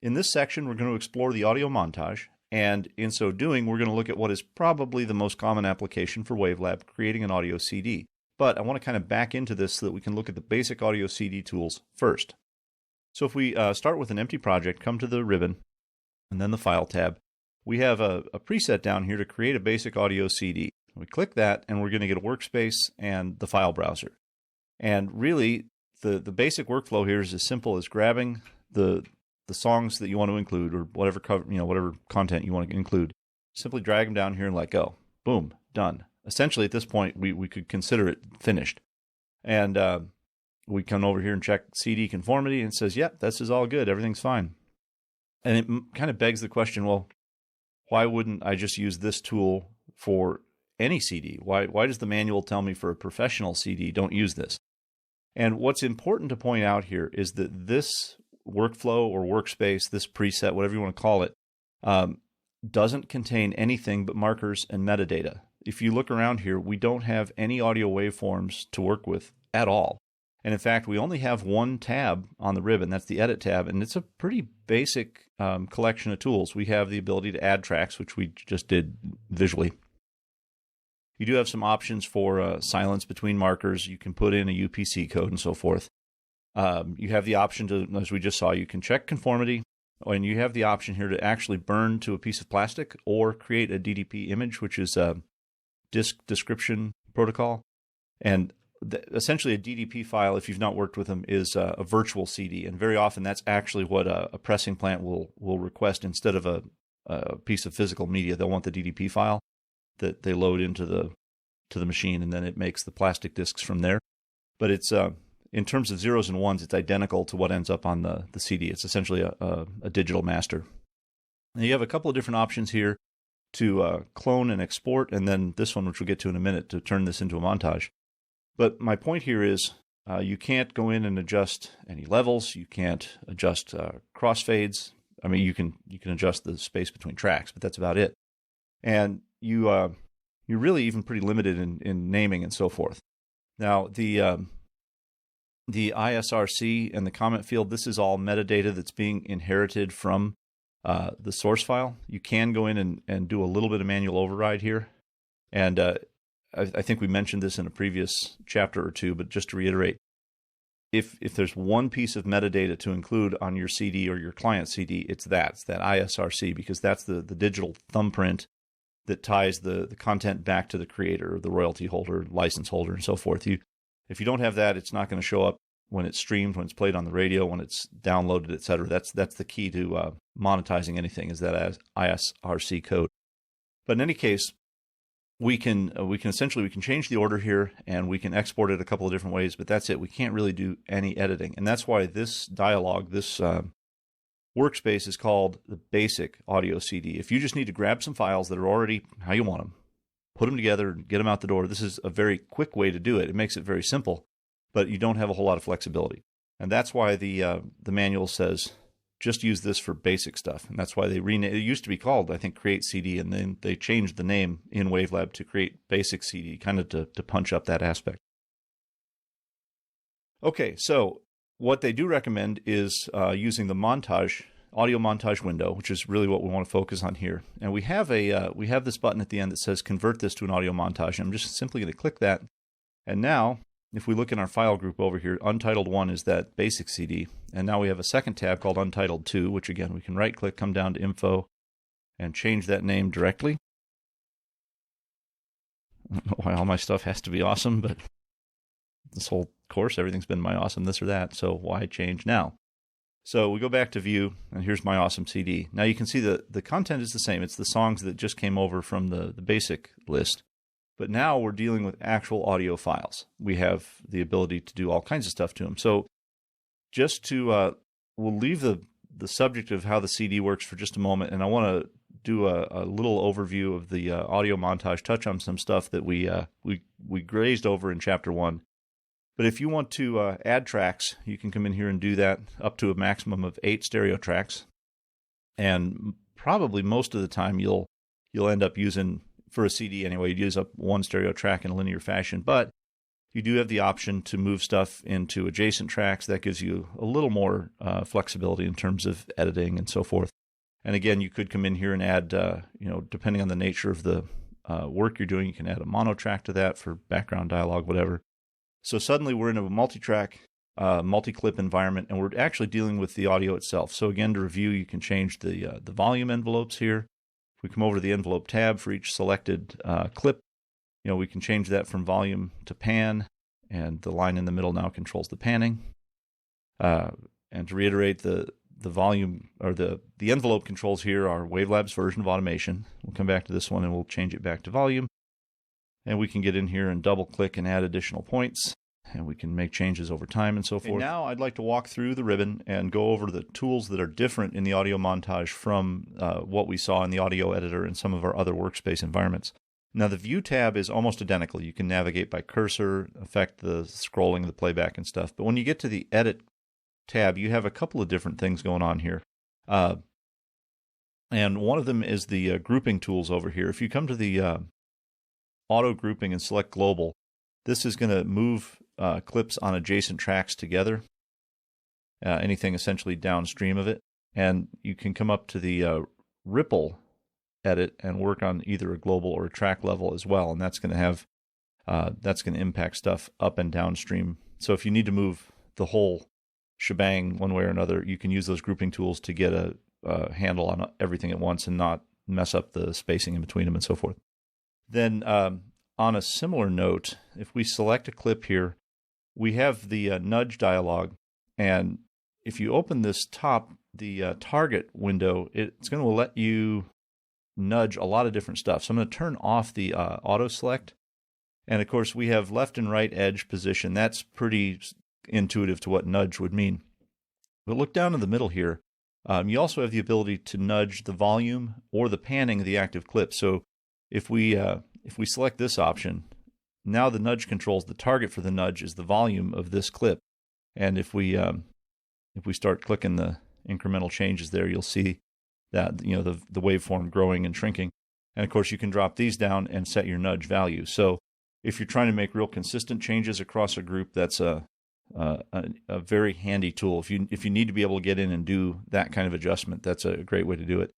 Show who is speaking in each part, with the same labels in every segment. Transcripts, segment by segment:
Speaker 1: In this section, we're going to explore the audio montage, and in so doing, we're going to look at what is probably the most common application for Wavelab, creating an audio CD. But I want to kind of back into this so that we can look at the basic audio CD tools first. So if we start with an empty project, come to the ribbon, and then the File tab, we have a preset down here to create a basic audio CD. We click that, and we're going to get a workspace and the file browser. And really, the basic workflow here is as simple as grabbing the songs that you want to include, or whatever whatever content you want to include. Simply drag them down here and let go. Boom, done. Essentially, at this point, we could consider it finished. And we come over here and check CD conformity, and it says, yep, this is all good. Everything's fine. And it kind of begs the question, well, why wouldn't I just use this tool for any CD? Why does the manual tell me for a professional CD, don't use this? And what's important to point out here is that this workflow or workspace, this preset, whatever you want to call it, doesn't contain anything but markers and metadata. If you look around here, we don't have any audio waveforms to work with at all. And in fact, we only have one tab on the ribbon. That's the Edit tab, and it's a pretty basic collection of tools. We have the ability to add tracks, which we just did visually. You do have some options for silence between markers. You can put in a UPC code and so forth. You have the option to, as we just saw, you can check conformity, and you have the option here to actually burn to a piece of plastic or create a DDP image, which is a disk description protocol. And essentially a DDP file, if you've not worked with them, is a virtual CD. And very often that's actually what a pressing plant will request instead of a piece of physical media. They'll want the DDP file that they load into the machine, and then it makes the plastic discs from there. But it's in terms of zeros and ones, it's identical to what ends up on the CD. It's essentially a digital master. And you have a couple of different options here to clone and export, and then this one, which we'll get to in a minute, to turn this into a montage. But my point here is you can't go in and adjust any levels. You can't adjust crossfades. I mean, you can adjust the space between tracks, but that's about it. And you're really even pretty limited in naming and so forth. Now, the ISRC and the comment field, this is all metadata that's being inherited from the source file. You can go in and do a little bit of manual override here. And I think we mentioned this in a previous chapter or two, but just to reiterate, if there's one piece of metadata to include on your CD or your client CD, it's that ISRC, because that's the digital thumbprint that ties the content back to the creator, the royalty holder, license holder, and so forth. If you don't have that, it's not going to show up when it's streamed, when it's played on the radio, when it's downloaded, etc. That's the key to monetizing anything, is that ISRC code. But in any case, we can essentially change the order here, and we can export it a couple of different ways, but that's it. We can't really do any editing, and that's why this dialog, this workspace, is called the basic audio CD. If you just need to grab some files that are already how you want them, put them together, get them out the door, this is a very quick way to do it. It makes it very simple, but you don't have a whole lot of flexibility, and that's why the manual says just use this for basic stuff. And that's why they renamed it. Used to be called, I think, Create CD, and then they changed the name in Wavelab to Create Basic CD, kind of to punch up that aspect. Okay, so what they do recommend is using the audio montage window, which is really what we want to focus on here. And we have this button at the end that says convert this to an audio montage. And I'm just simply going to click that. And now, if we look in our file group over here, Untitled 1 is that basic CD. And now we have a second tab called Untitled 2, which again, we can right-click, come down to Info, and change that name directly. I don't know why all my stuff has to be awesome, but this whole course, everything's been my awesome this or that, so why change now? So we go back to View, and here's my awesome CD. Now you can see the content is the same. It's the songs that just came over from the basic list. But now we're dealing with actual audio files. We have the ability to do all kinds of stuff to them. So just to, we'll leave the subject of how the CD works for just a moment, and I want to do a little overview of the audio montage, touch on some stuff that we grazed over in Chapter 1. But if you want to add tracks, you can come in here and do that up to a maximum of 8 stereo tracks. And probably most of the time you'll end up using, for a CD anyway, you'd use up one stereo track in a linear fashion. But You do have the option to move stuff into adjacent tracks. That gives you a little more flexibility in terms of editing and so forth. And again, you could come in here and add, depending on the nature of the work you're doing, you can add a mono track to that for background dialogue, whatever. So suddenly we're in a multi-track, multi-clip environment, and we're actually dealing with the audio itself. So again, to review, you can change the volume envelopes here. If we come over to the envelope tab for each selected clip, we can change that from volume to pan, and the line in the middle now controls the panning. And to reiterate, the volume or the envelope controls here are Wavelab's version of automation. We'll come back to this one and we'll change it back to volume. And we can get in here and double click and add additional points, and we can make changes over time and so forth. And now I'd like to walk through the ribbon and go over the tools that are different in the audio montage from what we saw in the audio editor and some of our other workspace environments. Now the view tab is almost identical. You can navigate by cursor, affect the scrolling, the playback and stuff. But when you get to the edit tab, you have a couple of different things going on here. And one of them is the grouping tools over here. If you come to the auto grouping and select global, this is going to move clips on adjacent tracks together, anything essentially downstream of it. And you can come up to the ripple edit and work on either a global or a track level as well. And that's going to have that's going to impact stuff up and downstream. So if you need to move the whole shebang one way or another, you can use those grouping tools to get a handle on everything at once and not mess up the spacing in between them and so forth. Then on a similar note, if we select a clip here, we have the nudge dialog, and if you open this the target window, it's going to let you nudge a lot of different stuff. So I'm going to turn off the auto select, and of course we have left and right edge position. That's pretty intuitive to what nudge would mean. But look down in the middle here. You also have the ability to nudge the volume or the panning of the active clip. So if we select this option, now the nudge controls the target for the nudge is the volume of this clip. And if we start clicking the incremental changes there, you'll see that the waveform growing and shrinking. And of course, you can drop these down and set your nudge value. So if you're trying to make real consistent changes across a group, that's a very handy tool. If you need to be able to get in and do that kind of adjustment, that's a great way to do it.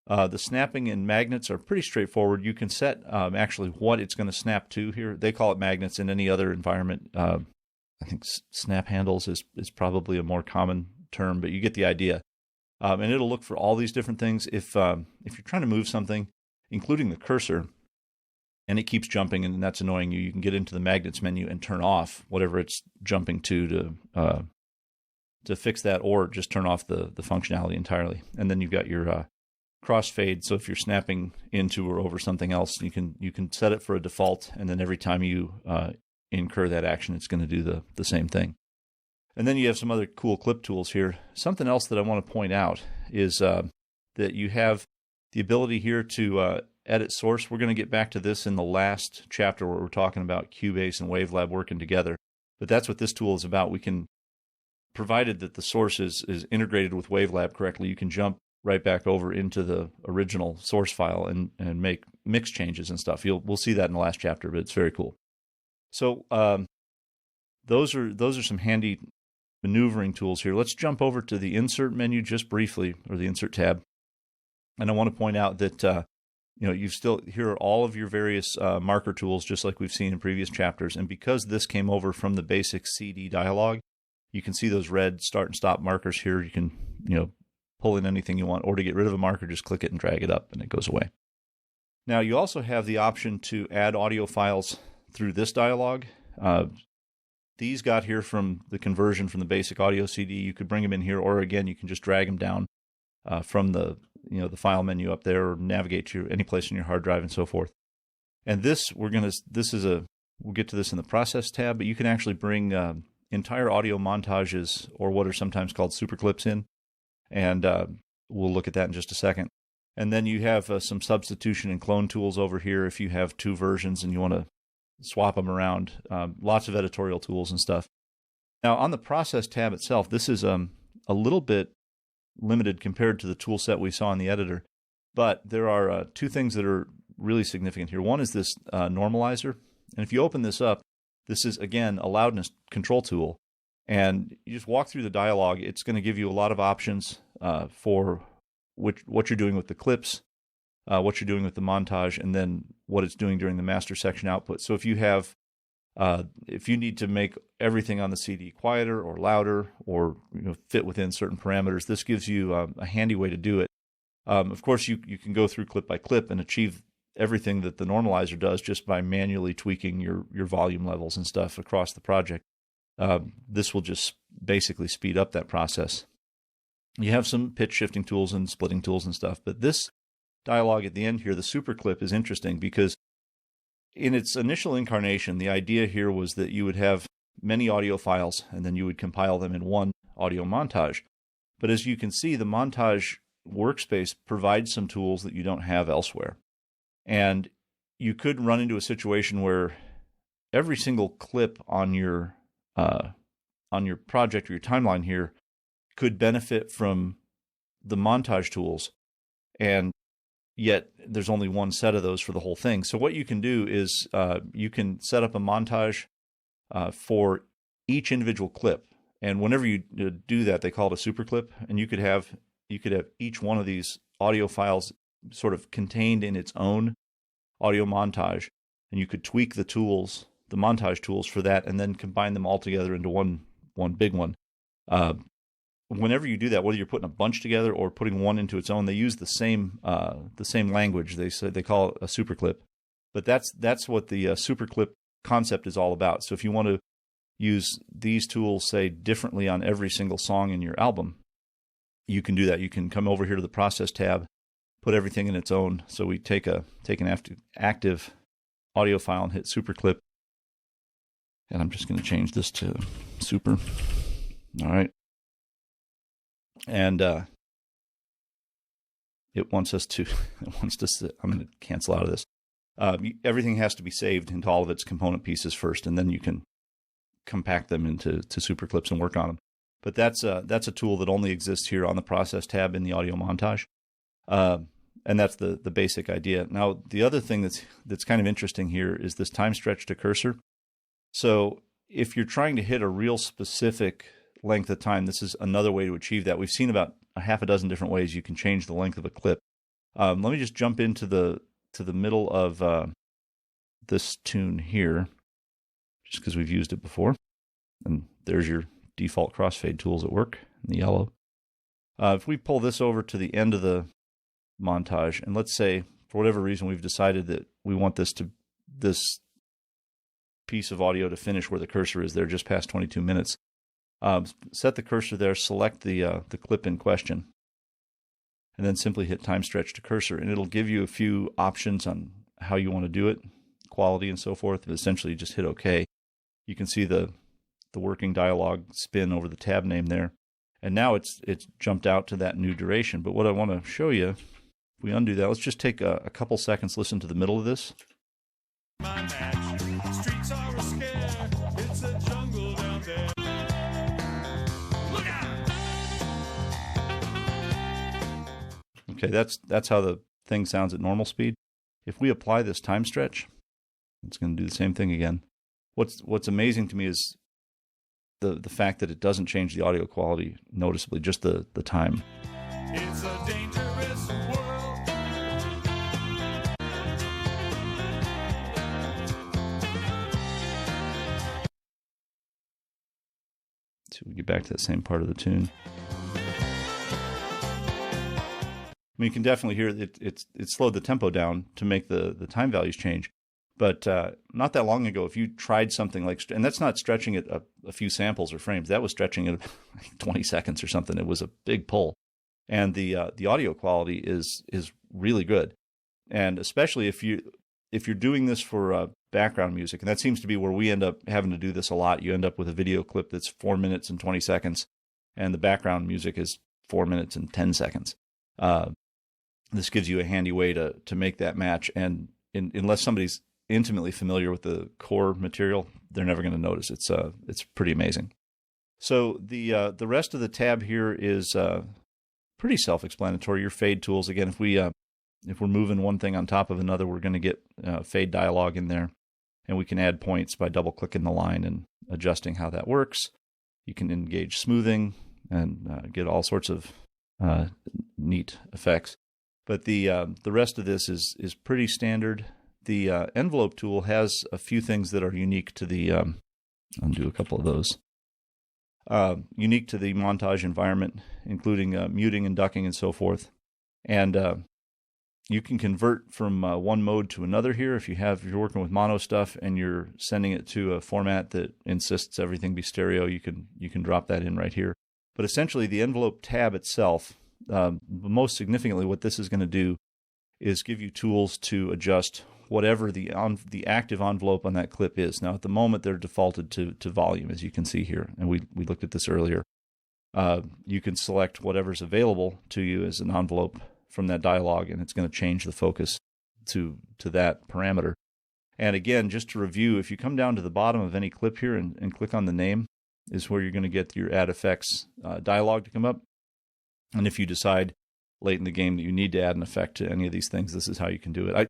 Speaker 1: The snapping and magnets are pretty straightforward. You can set actually what it's going to snap to here. They call it magnets in any other environment. I think snap handles is probably a more common term, but you get the idea. And it'll look for all these different things. If you're trying to move something, including the cursor, and it keeps jumping and that's annoying you, you can get into the magnets menu and turn off whatever it's jumping to fix that, or just turn off the functionality entirely. And then you've got your crossfade. So if you're snapping into or over something else, you can set it for a default, and then every time you incur that action, it's going to do the same thing. And then you have some other cool clip tools here. Something else that I want to point out is that you have the ability here to edit source. We're going to get back to this in the last chapter where we're talking about Cubase and Wavelab working together. But that's what this tool is about. We can, provided that the source is integrated with Wavelab correctly, you can jump right back over into the original source file and make mix changes and stuff. We'll see that in the last chapter, but it's very cool. So those are some handy maneuvering tools here. Let's jump over to the insert menu just briefly, or the insert tab. And I want to point out that here are all of your various marker tools, just like we've seen in previous chapters. And because this came over from the basic CD dialog, you can see those red start and stop markers here. You can pull in anything you want, or to get rid of a marker, just click it and drag it up and it goes away. Now you also have the option to add audio files through this dialog. These got here from the conversion from the basic audio CD. You could bring them in here, or again, you can just drag them down from the file menu up there, or navigate to any place in your hard drive and so forth. And we'll get to this in the process tab, but you can actually bring entire audio montages, or what are sometimes called super clips, in. And we'll look at that in just a second. And then you have some substitution and clone tools over here if you have two versions and you want to swap them around. Lots of editorial tools and stuff. Now on the process tab itself, this is a little bit limited compared to the tool set we saw in the editor. But there are two things that are really significant here. One is this normalizer. And if you open this up, This is, again, a loudness control tool. And you just walk through the dialog. It's going to give you a lot of options for what you're doing with the clips, what you're doing with the montage, and then what it's doing during the master section output. So if you need to make everything on the CD quieter or louder or fit within certain parameters, this gives you a handy way to do it. Of course, you can go through clip by clip and achieve everything that the normalizer does just by manually tweaking your volume levels and stuff across the project. This will just basically speed up that process. You have some pitch shifting tools and splitting tools and stuff, but this dialogue at the end here, the super clip, is interesting because in its initial incarnation, the idea here was that you would have many audio files and then you would compile them in one audio montage. But as you can see, the montage workspace provides some tools that you don't have elsewhere. And you could run into a situation where every single clip on your project or your timeline here could benefit from the montage tools, and yet there's only one set of those for the whole thing. So what you can do is you can set up a montage for each individual clip, and whenever you do that, they call it a super clip, and you could have each one of these audio files sort of contained in its own audio montage, and you could tweak the tools, the montage tools for that, and then combine them all together into one big one. Whenever you do that, whether you're putting a bunch together or putting one into its own, they use the same language. They call it a superclip, but that's what the superclip concept is all about. So if you want to use these tools, say, differently on every single song in your album, you can do that. You can come over here to the process tab, put everything in its own. So we take an active audio file and hit superclip, and I'm just going to change this to super. All right. And it wants us to, I'm going to cancel out of this. Everything has to be saved into all of its component pieces first, and then you can compact them into super clips and work on them. But that's a tool that only exists here on the process tab in the audio montage. And that's the basic idea. Now, the other thing that's kind of interesting here is this time stretch to cursor. So if you're trying to hit a real specific length of time, this is another way to achieve that. We've seen about a half a dozen different ways you can change the length of a clip. Let me just jump into the middle of this tune here, just because we've used it before. And there's your default crossfade tools at work in the yellow. If we pull this over to the end of the montage, and let's say for whatever reason we've decided that we want this piece of audio to finish where the cursor is there, just past 22 minutes. Set the cursor there, select the clip in question, and then simply hit time stretch to cursor, and it'll give you a few options on how you want to do it, quality and so forth. But essentially, just hit OK. You can see the working dialog spin over the tab name there, and now it's jumped out to that new duration. But what I want to show you, if we undo that, let's just take a couple seconds, listen to the middle of this.
Speaker 2: My match. Streets are a scare. It's a jungle down there. Look out!
Speaker 1: Okay, that's how the thing sounds at normal speed. If we apply this time stretch, it's going to do the same thing again. What's amazing to me is the fact that it doesn't change the audio quality noticeably, just the time.
Speaker 2: It's a dangerous world.
Speaker 1: So we get back to that same part of the tune. I mean, you can definitely hear it slowed the tempo down to make the time values change. But not that long ago, if you tried something like, and that's not stretching it a few samples or frames, that was stretching it 20 seconds or something. It was a big pull. And the audio quality is really good. And especially if you're doing this for background music, and that seems to be where we end up having to do this a lot. You end up with a video clip that's 4 minutes and 20 seconds, and the background music is 4 minutes and 10 seconds. This gives you a handy way to make that match. And unless somebody's intimately familiar with the core material, they're never going to notice. It's pretty amazing. So the rest of the tab here is pretty self-explanatory. Your fade tools, again, if we're moving one thing on top of another, we're going to get fade dialog in there. and we can add points by double-clicking the line and adjusting how that works. You can engage smoothing and get all sorts of neat effects. But the rest of this is pretty standard. The envelope tool has a few things that are unique to the, undo a couple of those, unique to the montage environment, including muting and ducking and so forth. And you can convert from one mode to another here. If you're working with mono stuff and you're sending it to a format that insists everything be stereo, you can drop that in right here. But essentially, the envelope tab itself, most significantly, what this is going to do is give you tools to adjust whatever the active envelope on that clip is. Now, at the moment, they're defaulted to volume, as you can see here, and we looked at this earlier. You can select whatever's available to you as an envelope from that dialog, and it's going to change the focus to that parameter. And again, just to review, if you come down to the bottom of any clip here and click on the name, is where you're going to get your add effects dialog to come up. And if you decide late in the game that you need to add an effect to any of these things, this is how you can do it.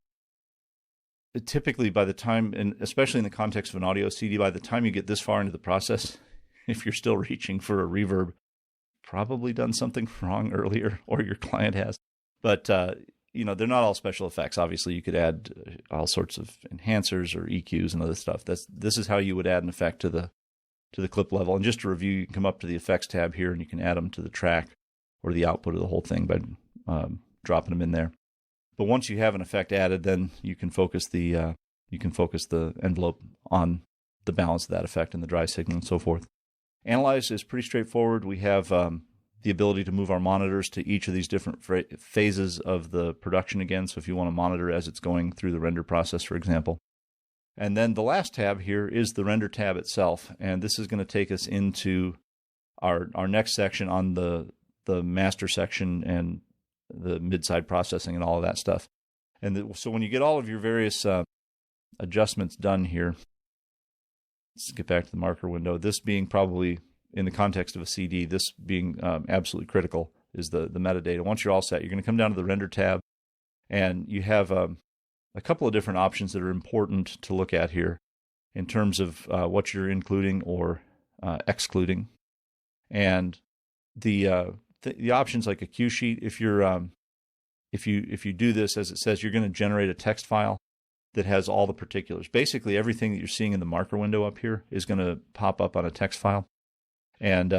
Speaker 1: Typically, by the time, and especially in the context of an audio CD, by the time you get this far into the process, if you're still reaching for a reverb, probably done something wrong earlier, or your client has. But they're not all special effects. Obviously, you could add all sorts of enhancers or EQs and other stuff. This is how you would add an effect to the clip level. And just to review, you can come up to the effects tab here, and you can add them to the track or the output of the whole thing by dropping them in there. But once you have an effect added, then you can focus the envelope on the balance of that effect and the dry signal and so forth. Analyze is pretty straightforward. We have the ability to move our monitors to each of these different phases of the production again. So if you want to monitor as it's going through the render process, for example. And then the last tab here is the render tab itself. And this is going to take us into our next section on the master section and the mid-side processing and all of that stuff. And so when you get all of your various adjustments done here, let's get back to the marker window. This being probably, in the context of a CD, this being absolutely critical is the metadata. Once you're all set, you're going to come down to the render tab, and you have a couple of different options that are important to look at here in terms of what you're including or excluding. And the options like a cue sheet, if you do this as it says, you're going to generate a text file that has all the particulars. Basically, everything that you're seeing in the marker window up here is going to pop up on a text file. And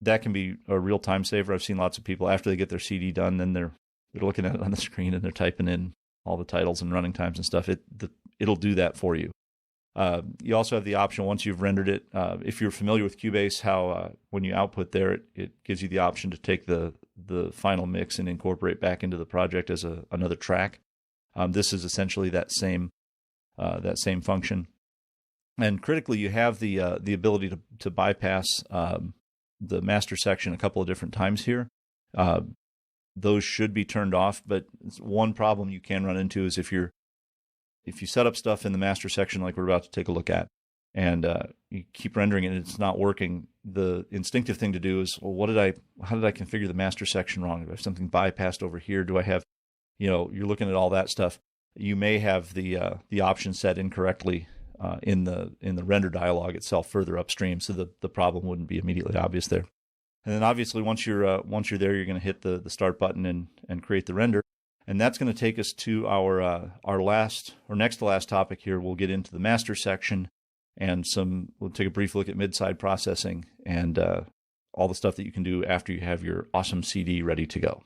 Speaker 1: that can be a real time saver. I've seen lots of people, after they get their CD done, then they're looking at it on the screen and they're typing in all the titles and running times and stuff. It'll do that for you. You also have the option, once you've rendered it, if you're familiar with Cubase, how when you output there, it gives you the option to take the final mix and incorporate back into the project as another track. This is essentially that same function. And critically, you have the ability to bypass the master section a couple of different times here. Those should be turned off, but one problem you can run into is if you set up stuff in the master section like we're about to take a look at, and you keep rendering it and it's not working, the instinctive thing to do is, well, how did I configure the master section wrong? Do I have something bypassed over here? Do I have, you're looking at all that stuff. You may have the option set incorrectly in the render dialog itself further upstream, so the problem wouldn't be immediately obvious there. And then obviously once you're there, you're going to hit the start button and create the render. And that's going to take us to our next to last topic here. We'll get into the master section and we'll take a brief look at mid-side processing and all the stuff that you can do after you have your awesome CD ready to go.